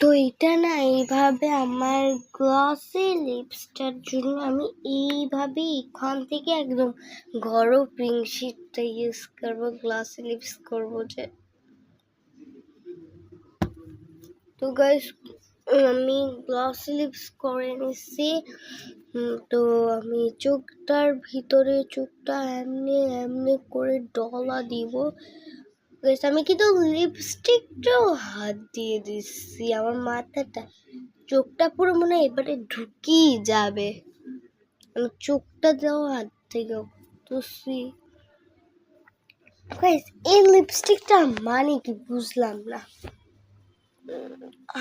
তো এটা না এইভাবে আমার গ্লসি লিপসটার জন্য আমি এইভাবে এখান থেকে একদম ঘরো পিঙ্ক শিটটা ইউজ করবো, গ্লসি লিপস করবো যে। তো গাইস আমি গ্লসি লিপস করে নিচ্ছি। তো আমি চোখটার ভিতরে চোখটা এমনি এমনি করে ডলা দিব। গাইস আমি কিন্তু লিপস্টিকটাও হাত দিয়ে দিচ্ছি, আমার মাথাটা চোখটা পুরো মনে হয় এবারে ঢুকিয়ে যাবে, আমি চোখটা দেওয়া হাত থেকে তুলছি। গাইস এই লিপস্টিকটা মানে কি বুঝলাম না,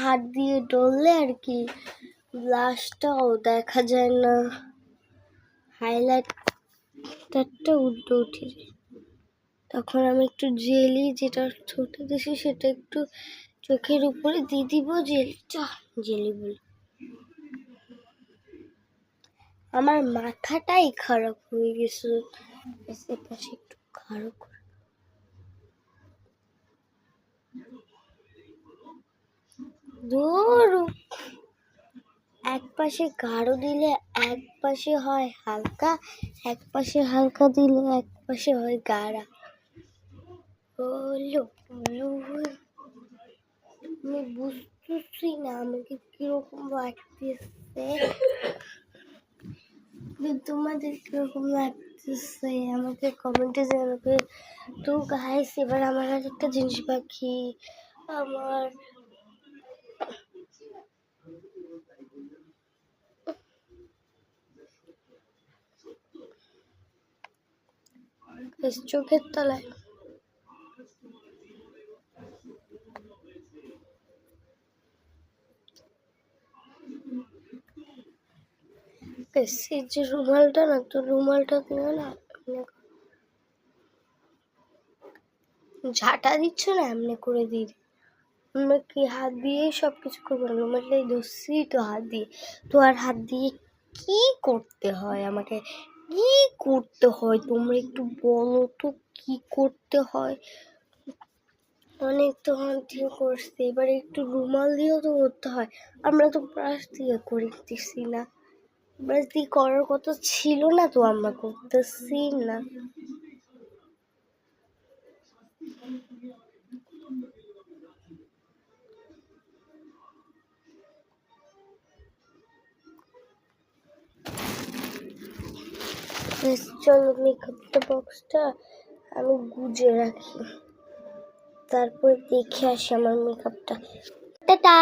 হাত দিয়ে ডললে আর কি ব্লাশটাও দেখা যায় না, হাইলাইটারটা উঠে উঠে। তখন আমি একটু জেলি যেটা ঠোঁটে দিছি সেটা একটু চোখের উপরে দিয়ে দিব, জেলি বলে। আমার মাথাটাই খারাপ হয়ে গেছে, পাশে একটু খারাপ করে দূর এক পাশে গাঢ় দিলে এক পাশে হয় হালকা, এক পাশে হালকা দিলে এক পাশে হয় গাঢ়া। আমি বুঝতেছি না আমাকে কিরকম লাগতেছে, তোমাদের কিরকম লাগতেছে আমাকে কমেন্টে জানাবে। তো গাইস এবার আমার আর একটা জিনিস বাকি, আমার চোখের তলায় এই যে রুমালটা না, তো রুমালটা দিয়ে না ঝাঁটা দিচ্ছ না এমনি করে দিই। আমরা কি হাত দিয়েই সব কিছু করবো না, রুমালটাই ধরছি তো হাত দিয়ে। তো আর হাত দিয়ে কি করতে হয়, আমাকে কি করতে হয় তোমরা একটু বলো তো কি করতে হয়। অনেক তো হাত দিয়ে করছি, এবার একটু রুমাল দিয়েও তো করতে হয়। আমরা তো ব্রাশ দিয়ে করতেছি না, ব্রাশ দিয়ে করার কথা ছিল না, তো আমরা করতেছি না। চলো মেকআপটা বক্সটা আমি গুজে রাখি, তারপর দেখে আসি আমার মেকআপটা। টাটা।